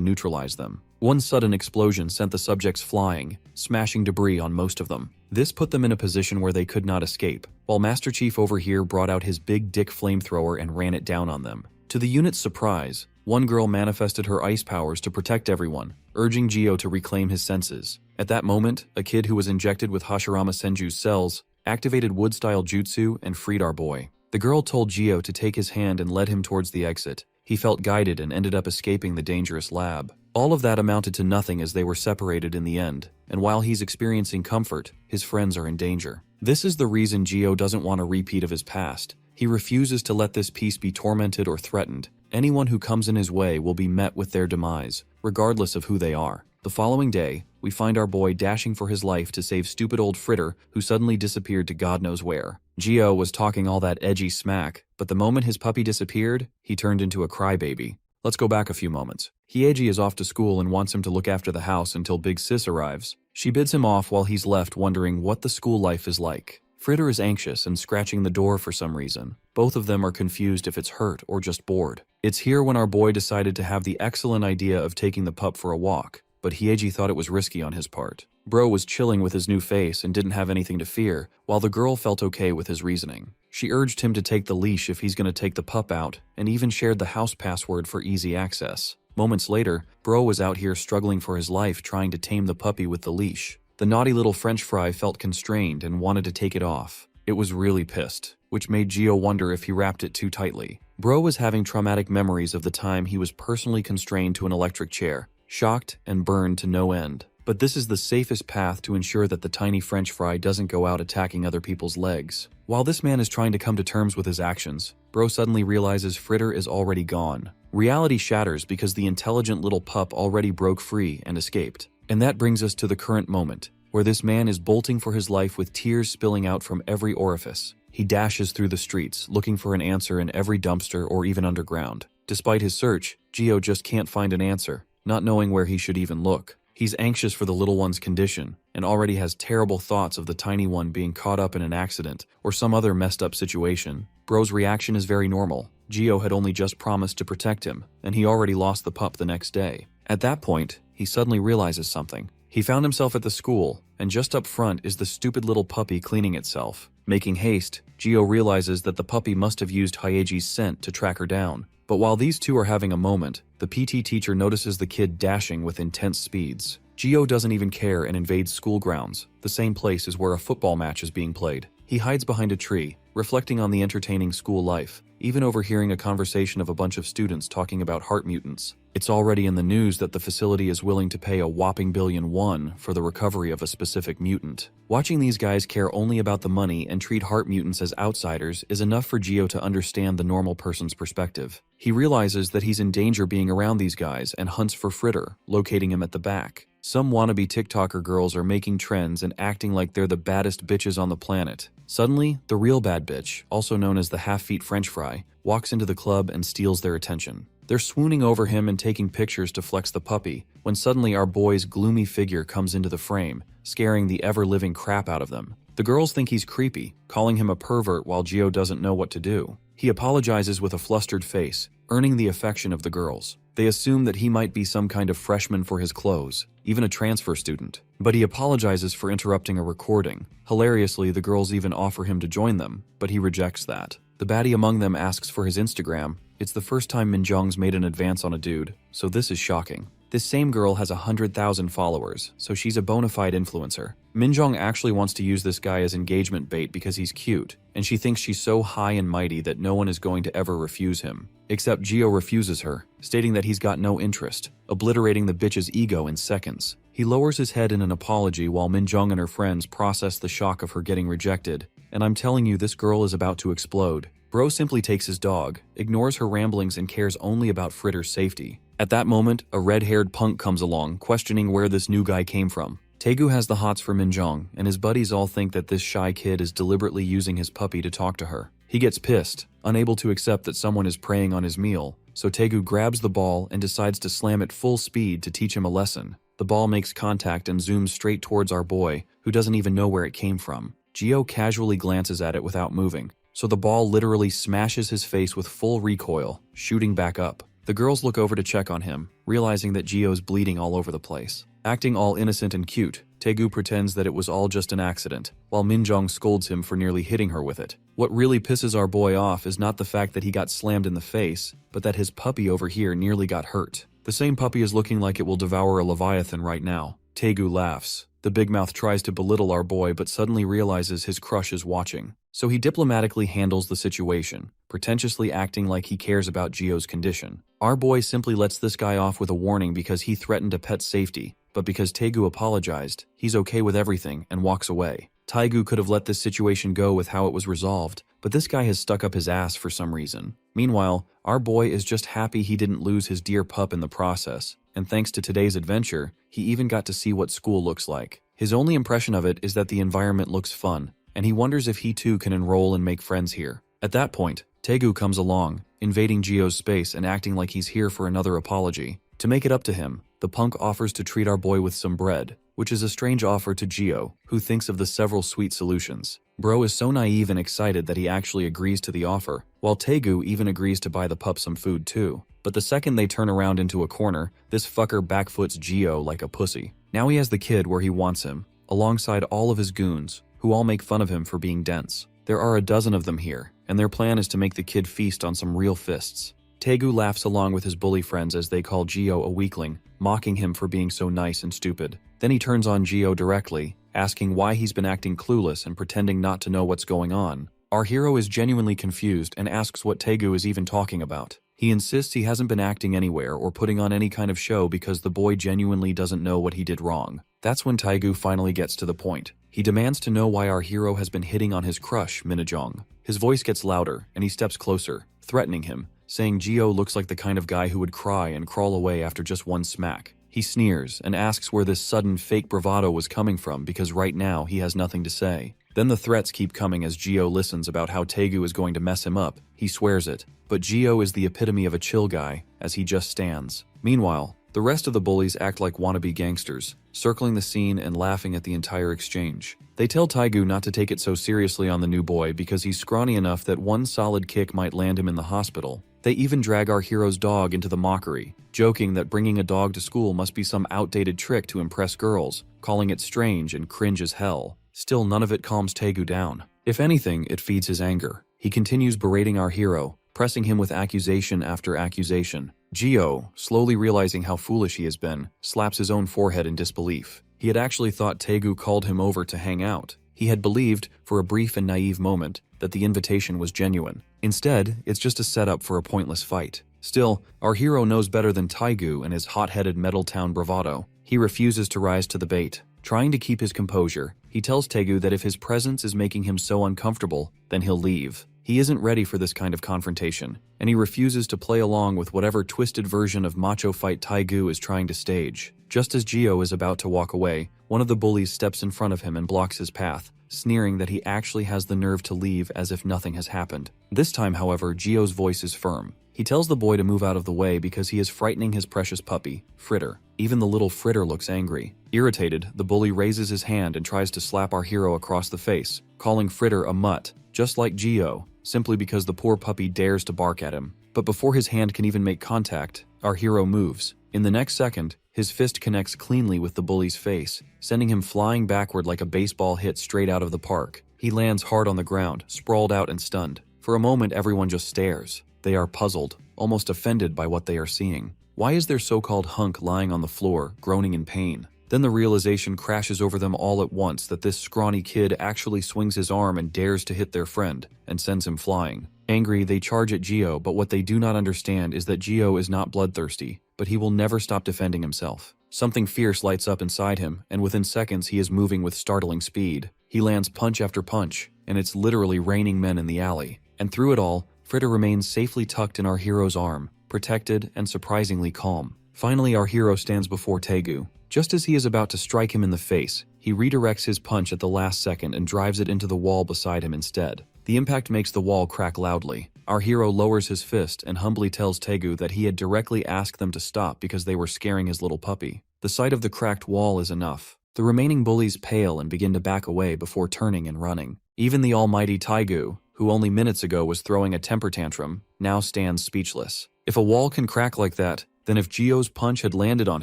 neutralize them. One sudden explosion sent the subjects flying, smashing debris on most of them. This put them in a position where they could not escape, while Master Chief over here brought out his big dick flamethrower and ran it down on them. To the unit's surprise, one girl manifested her ice powers to protect everyone, urging Gio to reclaim his senses. At that moment, a kid who was injected with Hashirama Senju's cells activated wood-style jutsu and freed our boy. The girl told Gio to take his hand and led him towards the exit. He felt guided and ended up escaping the dangerous lab. All of that amounted to nothing as they were separated in the end, and while he's experiencing comfort, his friends are in danger. This is the reason Gio doesn't want a repeat of his past. He refuses to let this peace be tormented or threatened. Anyone who comes in his way will be met with their demise, regardless of who they are. The following day, we find our boy dashing for his life to save stupid old Fritter, who suddenly disappeared to God knows where. Gio was talking all that edgy smack, but the moment his puppy disappeared, he turned into a crybaby. Let's go back a few moments. Hiji is off to school and wants him to look after the house until Big Sis arrives. She bids him off while he's left wondering what the school life is like. Fritter is anxious and scratching the door for some reason. Both of them are confused if it's hurt or just bored. It's here when our boy decided to have the excellent idea of taking the pup for a walk, but Hiji thought it was risky on his part. Bro was chilling with his new face and didn't have anything to fear, while the girl felt okay with his reasoning. She urged him to take the leash if he's going to take the pup out, and even shared the house password for easy access. Moments later, Bro was out here struggling for his life trying to tame the puppy with the leash. The naughty little French fry felt constrained and wanted to take it off. It was really pissed, which made Gio wonder if he wrapped it too tightly. Bro was having traumatic memories of the time he was personally constrained to an electric chair, shocked and burned to no end. But this is the safest path to ensure that the tiny French fry doesn't go out attacking other people's legs. While this man is trying to come to terms with his actions, Bro suddenly realizes Fritter is already gone. Reality shatters because the intelligent little pup already broke free and escaped. And that brings us to the current moment, where this man is bolting for his life with tears spilling out from every orifice. He dashes through the streets, looking for an answer in every dumpster or even underground. Despite his search, Gio just can't find an answer, not knowing where he should even look. He's anxious for the little one's condition, and already has terrible thoughts of the tiny one being caught up in an accident or some other messed up situation. Bro's reaction is very normal. Gio had only just promised to protect him, and he already lost the pup the next day. At that point, he suddenly realizes something. He found himself at the school, and just up front is the stupid little puppy cleaning itself. Making haste, Gio realizes that the puppy must have used Hyeji's scent to track her down. But while these two are having a moment, the PT teacher notices the kid dashing with intense speeds. Gio doesn't even care and invades school grounds, the same place as where a football match is being played. He hides behind a tree, reflecting on the entertaining school life, even overhearing a conversation of a bunch of students talking about heart mutants. It's already in the news that the facility is willing to pay a whopping $1 billion for the recovery of a specific mutant. Watching these guys care only about the money and treat heart mutants as outsiders is enough for Gio to understand the normal person's perspective. He realizes that he's in danger being around these guys and hunts for Fritter, locating him at the back. Some wannabe TikToker girls are making trends and acting like they're the baddest bitches on the planet. Suddenly, the real bad bitch, also known as the half-feet French fry, walks into the club and steals their attention. They're swooning over him and taking pictures to flex the puppy, when suddenly our boy's gloomy figure comes into the frame, scaring the ever-living crap out of them. The girls think he's creepy, calling him a pervert while Gio doesn't know what to do. He apologizes with a flustered face, earning the affection of the girls. They assume that he might be some kind of freshman for his clothes, even a transfer student. But he apologizes for interrupting a recording. Hilariously, the girls even offer him to join them, but he rejects that. The baddie among them asks for his Instagram. It's the first time Minjong's made an advance on a dude, so this is shocking. This same girl has 100,000 followers, so she's a bona fide influencer. Minjong actually wants to use this guy as engagement bait because he's cute, and she thinks she's so high and mighty that no one is going to ever refuse him. Except Gio refuses her, stating that he's got no interest, obliterating the bitch's ego in seconds. He lowers his head in an apology while Minjong and her friends process the shock of her getting rejected, and I'm telling you, this girl is about to explode. Bro simply takes his dog, ignores her ramblings and cares only about Fritter's safety. At that moment, a red-haired punk comes along, questioning where this new guy came from. Taigu has the hots for Minjong, and his buddies all think that this shy kid is deliberately using his puppy to talk to her. He gets pissed, unable to accept that someone is preying on his meal, so Taigu grabs the ball and decides to slam it full speed to teach him a lesson. The ball makes contact and zooms straight towards our boy, who doesn't even know where it came from. Gio casually glances at it without moving, so the ball literally smashes his face with full recoil, shooting back up. The girls look over to check on him, realizing that Gio's bleeding all over the place. Acting all innocent and cute, Taigu pretends that it was all just an accident, while Minjong scolds him for nearly hitting her with it. What really pisses our boy off is not the fact that he got slammed in the face, but that his puppy over here nearly got hurt. The same puppy is looking like it will devour a leviathan right now. Taigu laughs. The big mouth tries to belittle our boy but suddenly realizes his crush is watching. So he diplomatically handles the situation, pretentiously acting like he cares about Gio's condition. Our boy simply lets this guy off with a warning because he threatened a pet's safety, but because Taigu apologized, he's okay with everything and walks away. Taigu could have let this situation go with how it was resolved, but this guy has stuck up his ass for some reason. Meanwhile, our boy is just happy he didn't lose his dear pup in the process, and thanks to today's adventure, he even got to see what school looks like. His only impression of it is that the environment looks fun, and he wonders if he too can enroll and make friends here. At that point, Taigu comes along, invading Gio's space and acting like he's here for another apology. To make it up to him, the punk offers to treat our boy with some bread, which is a strange offer to Gio, who thinks of the several sweet solutions. Bro is so naive and excited that he actually agrees to the offer, while Taigu even agrees to buy the pup some food too. But the second they turn around into a corner, this fucker backfoots Gio like a pussy. Now he has the kid where he wants him, alongside all of his goons, who all make fun of him for being dense. There are a dozen of them here, and their plan is to make the kid feast on some real fists. Taigu laughs along with his bully friends as they call Gio a weakling, mocking him for being so nice and stupid. Then he turns on Gio directly, asking why he's been acting clueless and pretending not to know what's going on. Our hero is genuinely confused and asks what Taigu is even talking about. He insists he hasn't been acting anywhere or putting on any kind of show because the boy genuinely doesn't know what he did wrong. That's when Taigu finally gets to the point. He demands to know why our hero has been hitting on his crush, Minjong. His voice gets louder, and he steps closer, threatening him, saying Gio looks like the kind of guy who would cry and crawl away after just one smack. He sneers and asks where this sudden fake bravado was coming from because right now he has nothing to say. Then the threats keep coming as Gio listens about how Taigu is going to mess him up. He swears it, but Gio is the epitome of a chill guy as he just stands. Meanwhile, the rest of the bullies act like wannabe gangsters, circling the scene and laughing at the entire exchange. They tell Taigu not to take it so seriously on the new boy because he's scrawny enough that one solid kick might land him in the hospital. They even drag our hero's dog into the mockery, joking that bringing a dog to school must be some outdated trick to impress girls, calling it strange and cringe as hell. Still, none of it calms Taigu down. If anything, it feeds his anger. He continues berating our hero, pressing him with accusation after accusation. Gio, slowly realizing how foolish he has been, slaps his own forehead in disbelief. He had actually thought Taigu called him over to hang out. He had believed, for a brief and naive moment, that the invitation was genuine. Instead, it's just a setup for a pointless fight. Still, our hero knows better than Taigu and his hot-headed Metaltown bravado. He refuses to rise to the bait. Trying to keep his composure, he tells Taigu that if his presence is making him so uncomfortable, then he'll leave. He isn't ready for this kind of confrontation, and he refuses to play along with whatever twisted version of macho fight Taigu is trying to stage. Just as Gio is about to walk away, one of the bullies steps in front of him and blocks his path, sneering that he actually has the nerve to leave as if nothing has happened. This time, however, Gio's voice is firm. He tells the boy to move out of the way because he is frightening his precious puppy, Fritter. Even the little Fritter looks angry. Irritated, the bully raises his hand and tries to slap our hero across the face, calling Fritter a mutt, just like Gio, simply because the poor puppy dares to bark at him. But before his hand can even make contact, our hero moves. In the next second, his fist connects cleanly with the bully's face, sending him flying backward like a baseball hit straight out of the park. He lands hard on the ground, sprawled out and stunned. For a moment, everyone just stares. They are puzzled, almost offended by what they are seeing. Why is their so-called hunk lying on the floor, groaning in pain? Then the realization crashes over them all at once that this scrawny kid actually swings his arm and dares to hit their friend, and sends him flying. Angry, they charge at Gio, but what they do not understand is that Gio is not bloodthirsty, but he will never stop defending himself. Something fierce lights up inside him, and within seconds he is moving with startling speed. He lands punch after punch, and it's literally raining men in the alley. And through it all, Fritter remains safely tucked in our hero's arm, protected and surprisingly calm. Finally, our hero stands before Taigu. Just as he is about to strike him in the face, he redirects his punch at the last second and drives it into the wall beside him instead. The impact makes the wall crack loudly. Our hero lowers his fist and humbly tells Taigu that he had directly asked them to stop because they were scaring his little puppy. The sight of the cracked wall is enough. The remaining bullies pale and begin to back away before turning and running. Even the almighty Taigu, who only minutes ago was throwing a temper tantrum, now stands speechless. If a wall can crack like that, then if Gio's punch had landed on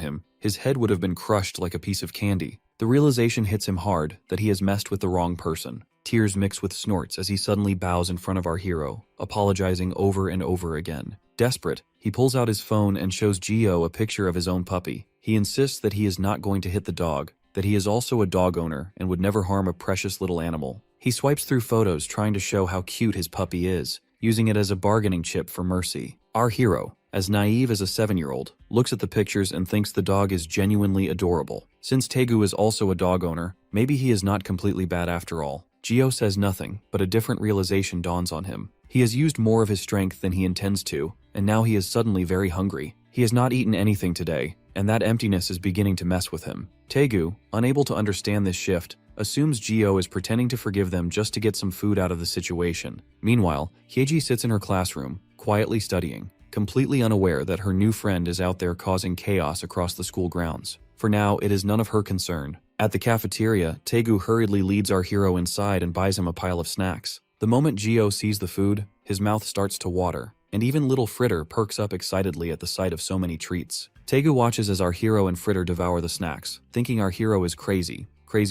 him, his head would have been crushed like a piece of candy. The realization hits him hard that he has messed with the wrong person. Tears mix with snorts as he suddenly bows in front of our hero, apologizing over and over again. Desperate, he pulls out his phone and shows Gio a picture of his own puppy. He insists that he is not going to hit the dog, that he is also a dog owner and would never harm a precious little animal. He swipes through photos trying to show how cute his puppy is, using it as a bargaining chip for mercy. Our hero, as naive as a 7-year-old, looks at the pictures and thinks the dog is genuinely adorable. Since Taigu is also a dog owner, maybe he is not completely bad after all. Gio says nothing, but a different realization dawns on him. He has used more of his strength than he intends to, and now he is suddenly very hungry. He has not eaten anything today, and that emptiness is beginning to mess with him. Taigu, unable to understand this shift, assumes Gio is pretending to forgive them just to get some food out of the situation. Meanwhile, Hiji sits in her classroom, quietly studying, completely unaware that her new friend is out there causing chaos across the school grounds. For now, it is none of her concern. At the cafeteria, Taigu hurriedly leads our hero inside and buys him a pile of snacks. The moment Gio sees the food, his mouth starts to water, and even little Fritter perks up excitedly at the sight of so many treats. Taigu watches as our hero and Fritter devour the snacks, thinking our hero is crazy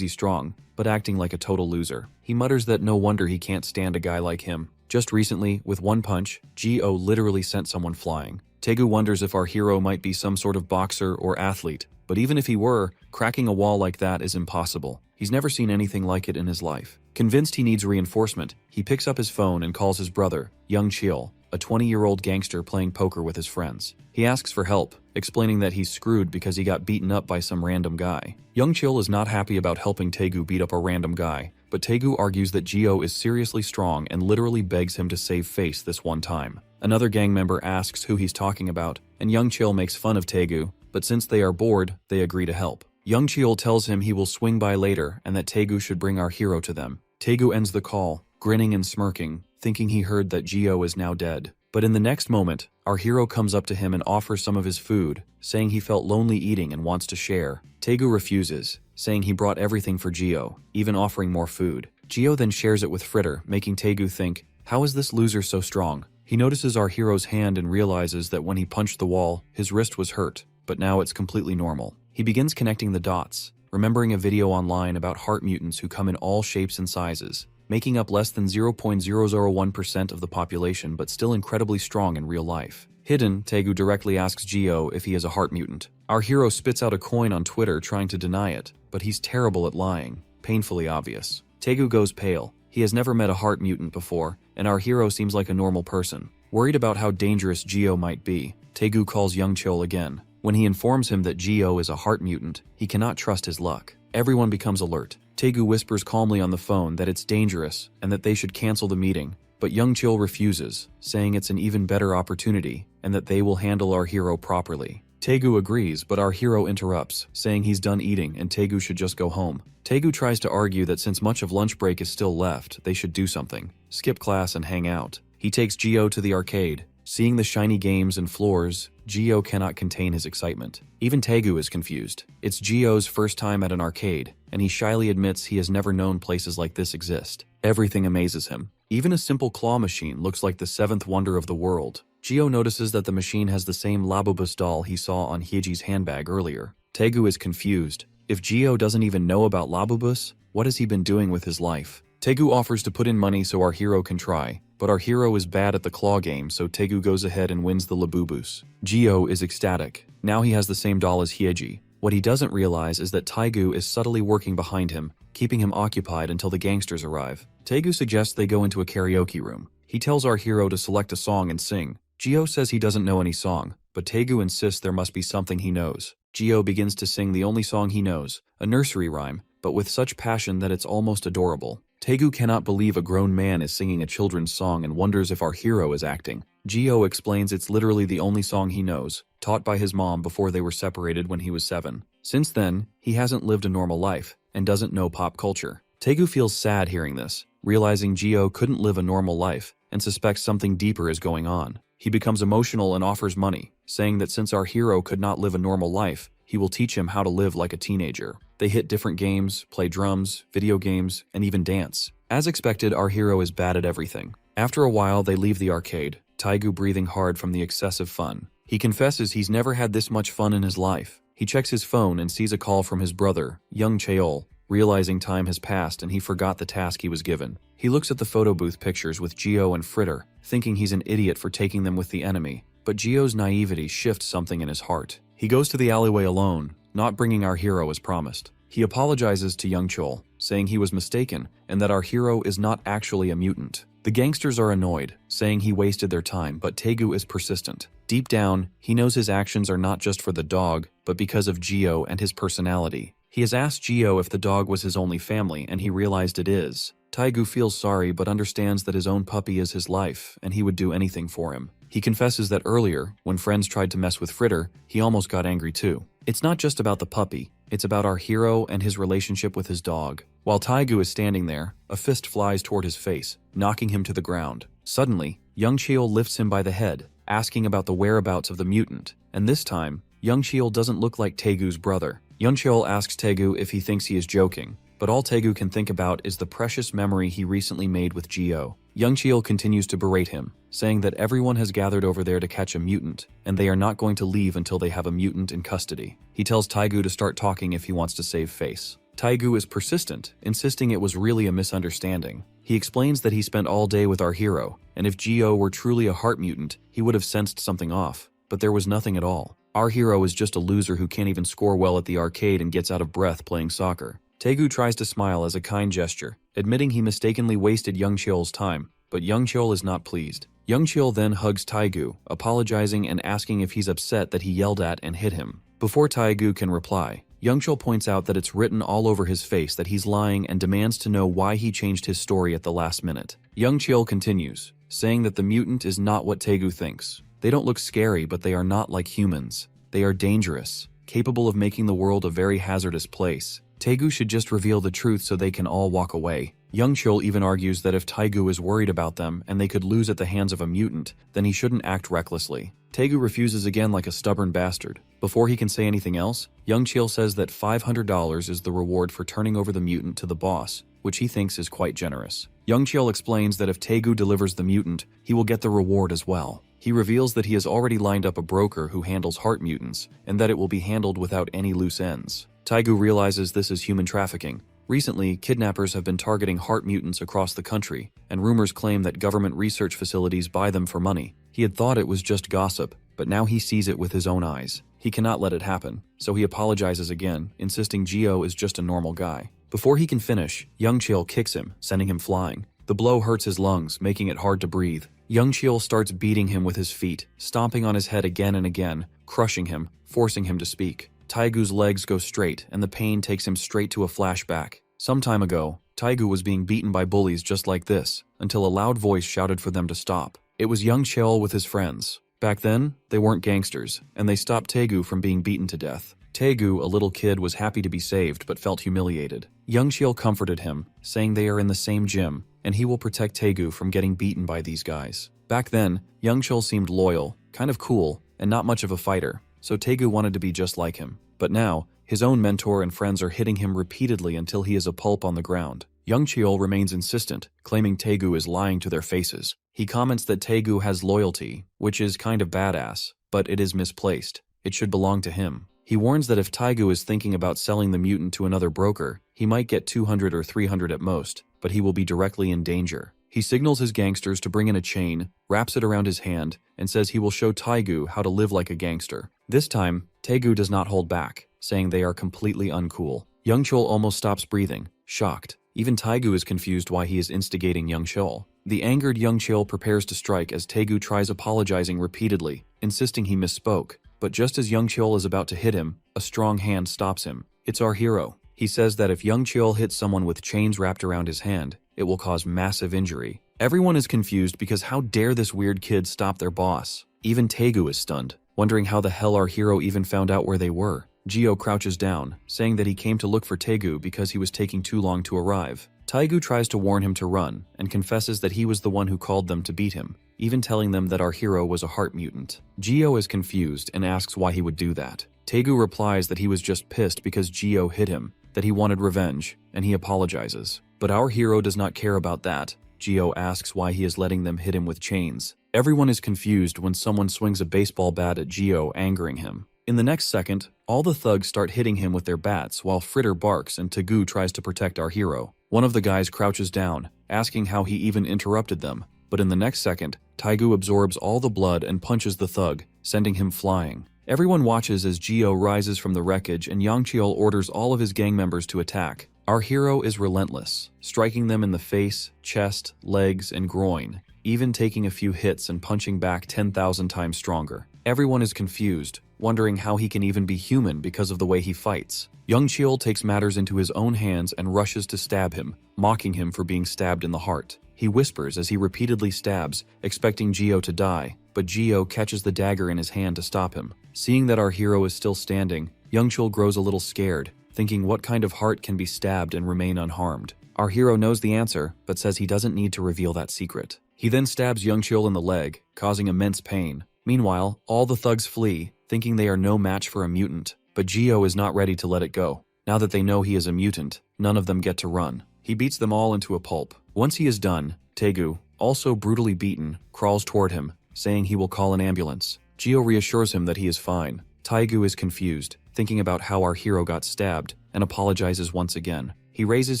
strong, but acting like a total loser. He mutters that no wonder he can't stand a guy like him. Just recently, with one punch, Gio literally sent someone flying. Taigu wonders if our hero might be some sort of boxer or athlete, but even if he were, cracking a wall like that is impossible. He's never seen anything like it in his life. Convinced he needs reinforcement, he picks up his phone and calls his brother, Young Chil, a 20-year-old gangster playing poker with his friends. He asks for help, explaining that he's screwed because he got beaten up by some random guy. Young Chil is not happy about helping Taigu beat up a random guy, but Taigu argues that Gio is seriously strong and literally begs him to save face this one time. Another gang member asks who he's talking about, and Young Chil makes fun of Taigu, but since they are bored, they agree to help. Young Chil tells him he will swing by later and that Taigu should bring our hero to them. Taigu ends the call, grinning and smirking, thinking he heard that Gio is now dead. But in the next moment, our hero comes up to him and offers some of his food, saying he felt lonely eating and wants to share. Taigu refuses, saying he brought everything for Gio, even offering more food. Gio then shares it with Fritter, making Taigu think, how is this loser so strong? He notices our hero's hand and realizes that when he punched the wall, his wrist was hurt, but now it's completely normal. He begins connecting the dots, remembering a video online about heart mutants who come in all shapes and sizes, making up less than 0.001% of the population but still incredibly strong in real life. Hidden, Taigu directly asks Gio if he is a heart mutant. Our hero spits out a coin on Twitter trying to deny it, but he's terrible at lying, painfully obvious. Taigu goes pale. He has never met a heart mutant before, and our hero seems like a normal person. Worried about how dangerous Gio might be, Taigu calls Young Chil again. When he informs him that Gio is a heart mutant, he cannot trust his luck. Everyone becomes alert. Taigu whispers calmly on the phone that it's dangerous and that they should cancel the meeting, but Young Chil refuses, saying it's an even better opportunity and that they will handle our hero properly. Taigu agrees, but our hero interrupts, saying he's done eating and Taigu should just go home. Taigu tries to argue that since much of lunch break is still left, they should do something, skip class and hang out. He takes Gio to the arcade. Seeing the shiny games and floors, Gio cannot contain his excitement. Even Taigu is confused. It's Gio's first time at an arcade, and he shyly admits he has never known places like this exist. Everything amazes him. Even a simple claw machine looks like the seventh wonder of the world. Gio notices that the machine has the same Labubus doll he saw on Hiji's handbag earlier. Taigu is confused. If Gio doesn't even know about Labubus, what has he been doing with his life? Taigu offers to put in money so our hero can try, but our hero is bad at the claw game, so Taigu goes ahead and wins the Labubus. Gio is ecstatic. Now he has the same doll as Hiji. What he doesn't realize is that Taigu is subtly working behind him, keeping him occupied until the gangsters arrive. Taigu suggests they go into a karaoke room. He tells our hero to select a song and sing. Gio says he doesn't know any song, but Taigu insists there must be something he knows. Gio begins to sing the only song he knows, a nursery rhyme, but with such passion that it's almost adorable. Taigu cannot believe a grown man is singing a children's song and wonders if our hero is acting. Gio explains it's literally the only song he knows, taught by his mom before they were separated when he was 7. Since then, he hasn't lived a normal life and doesn't know pop culture. Taigu feels sad hearing this, realizing Gio couldn't live a normal life and suspects something deeper is going on. He becomes emotional and offers money, saying that since our hero could not live a normal life, he will teach him how to live like a teenager. They hit different games, play drums, video games, and even dance. As expected, our hero is bad at everything. After a while, they leave the arcade, Taigu breathing hard from the excessive fun. He confesses he's never had this much fun in his life. He checks his phone and sees a call from his brother, young Cheol, realizing time has passed and he forgot the task he was given. He looks at the photo booth pictures with Geo and Fritter, thinking he's an idiot for taking them with the enemy. But Geo's naivety shifts something in his heart. He goes to the alleyway alone, not bringing our hero as promised. He apologizes to young Chol, saying he was mistaken and that our hero is not actually a mutant. The gangsters are annoyed, saying he wasted their time, but Taigu is persistent. Deep down, he knows his actions are not just for the dog, but because of Geo and his personality. He has asked Geo if the dog was his only family, and he realized it is. Taigu feels sorry but understands that his own puppy is his life, and he would do anything for him. He confesses that earlier, when friends tried to mess with Fritter, he almost got angry too. It's not just about the puppy, it's about our hero and his relationship with his dog. While Taigu is standing there, a fist flies toward his face, knocking him to the ground. Suddenly, young Cheol lifts him by the head, asking about the whereabouts of the mutant, and this time, young Cheol doesn't look like Taegu's brother. Young Cheol asks Taigu if he thinks he is joking, but all Taigu can think about is the precious memory he recently made with Geo. Young Cheol continues to berate him, saying that everyone has gathered over there to catch a mutant, and they are not going to leave until they have a mutant in custody. He tells Taigu to start talking if he wants to save face. Taigu is persistent, insisting it was really a misunderstanding. He explains that he spent all day with our hero, and if Geo were truly a heart mutant, he would have sensed something off, but there was nothing at all. Our hero is just a loser who can't even score well at the arcade and gets out of breath playing soccer. Taigu tries to smile as a kind gesture, admitting he mistakenly wasted young Cheol's time, but young Cheol is not pleased. Young Cheol then hugs Taigu, apologizing and asking if he's upset that he yelled at and hit him. Before Taigu can reply, young Cheol points out that it's written all over his face that he's lying and demands to know why he changed his story at the last minute. Young Cheol continues, saying that the mutant is not what Taigu thinks. They don't look scary, but they are not like humans. They are dangerous, capable of making the world a very hazardous place. Taigu should just reveal the truth so they can all walk away. Young Cheol even argues that if Taigu is worried about them and they could lose at the hands of a mutant, then he shouldn't act recklessly. Taigu refuses again like a stubborn bastard. Before he can say anything else, Young Cheol says that $500 is the reward for turning over the mutant to the boss, which he thinks is quite generous. Young Cheol explains that if Taigu delivers the mutant, he will get the reward as well. He reveals that he has already lined up a broker who handles heart mutants, and that it will be handled without any loose ends. Taigu realizes this is human trafficking. Recently, kidnappers have been targeting heart mutants across the country, and rumors claim that government research facilities buy them for money. He had thought it was just gossip, but now he sees it with his own eyes. He cannot let it happen, so he apologizes again, insisting Geo is just a normal guy. Before he can finish, Young Cheol kicks him, sending him flying. The blow hurts his lungs, making it hard to breathe. Young Cheol starts beating him with his feet, stomping on his head again and again, crushing him, forcing him to speak. Taigu's legs go straight, and the pain takes him straight to a flashback. Some time ago, Taigu was being beaten by bullies just like this, until a loud voice shouted for them to stop. It was young Cheol with his friends. Back then, they weren't gangsters, and they stopped Taigu from being beaten to death. Taigu, a little kid, was happy to be saved but felt humiliated. Young Cheol comforted him, saying they are in the same gym, and he will protect Taigu from getting beaten by these guys. Back then, young Cheol seemed loyal, kind of cool, and not much of a fighter, so Taigu wanted to be just like him. But now, his own mentor and friends are hitting him repeatedly until he is a pulp on the ground. Young Cheol remains insistent, claiming Taigu is lying to their faces. He comments that Taigu has loyalty, which is kind of badass, but it is misplaced. It should belong to him. He warns that if Taigu is thinking about selling the mutant to another broker, he might get 200 or 300 at most, but he will be directly in danger. He signals his gangsters to bring in a chain, wraps it around his hand, and says he will show Taigu how to live like a gangster. This time, Taigu does not hold back, saying they are completely uncool. Young Cheol almost stops breathing, shocked. Even Taigu is confused why he is instigating young Cheol. The angered young Cheol prepares to strike as Taigu tries apologizing repeatedly, insisting he misspoke. But just as young Cheol is about to hit him, a strong hand stops him. It's our hero. He says that if young Cheol hits someone with chains wrapped around his hand, it will cause massive injury. Everyone is confused because how dare this weird kid stop their boss? Even Taigu is stunned, wondering how the hell our hero even found out where they were. Geo crouches down, saying that he came to look for Taigu because he was taking too long to arrive. Taigu tries to warn him to run and confesses that he was the one who called them to beat him, even telling them that our hero was a heart mutant. Gio is confused and asks why he would do that. Taigu replies that he was just pissed because Gio hit him, that he wanted revenge, and he apologizes. But our hero does not care about that. Gio asks why he is letting them hit him with chains. Everyone is confused when someone swings a baseball bat at Gio, angering him. In the next second, all the thugs start hitting him with their bats while Fritter barks and Taigu tries to protect our hero. One of the guys crouches down, asking how he even interrupted them. But in the next second, Taigu absorbs all the blood and punches the thug, sending him flying. Everyone watches as Gio rises from the wreckage and Yangcheol orders all of his gang members to attack. Our hero is relentless, striking them in the face, chest, legs, and groin, even taking a few hits and punching back 10,000 times stronger. Everyone is confused, wondering how he can even be human because of the way he fights. Yangcheol takes matters into his own hands and rushes to stab him, mocking him for being stabbed in the heart. He whispers as he repeatedly stabs, expecting Gio to die, but Gio catches the dagger in his hand to stop him. Seeing that our hero is still standing, Yangcheol grows a little scared, thinking what kind of heart can be stabbed and remain unharmed. Our hero knows the answer, but says he doesn't need to reveal that secret. He then stabs Yangcheol in the leg, causing immense pain. Meanwhile, all the thugs flee, thinking they are no match for a mutant, but Gio is not ready to let it go. Now that they know he is a mutant, none of them get to run. He beats them all into a pulp. Once he is done, Taigu, also brutally beaten, crawls toward him, saying he will call an ambulance. Gio reassures him that he is fine. Taigu is confused, thinking about how our hero got stabbed, and apologizes once again. He raises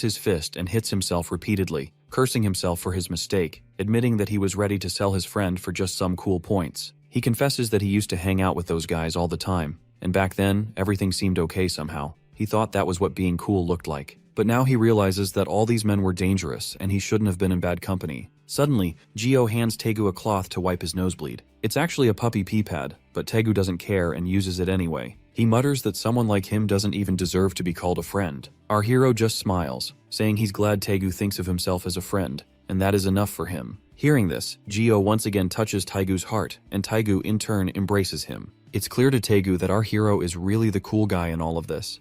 his fist and hits himself repeatedly, cursing himself for his mistake, admitting that he was ready to sell his friend for just some cool points. He confesses that he used to hang out with those guys all the time, and back then, everything seemed okay somehow. He thought that was what being cool looked like. But now he realizes that all these men were dangerous and he shouldn't have been in bad company. Suddenly, Gio hands Taigu a cloth to wipe his nosebleed. It's actually a puppy pee pad, but Taigu doesn't care and uses it anyway. He mutters that someone like him doesn't even deserve to be called a friend. Our hero just smiles, saying he's glad Taigu thinks of himself as a friend, and that is enough for him. Hearing this, Gio once again touches Taigu's heart, and Taigu in turn embraces him. It's clear to Taigu that our hero is really the cool guy in all of this.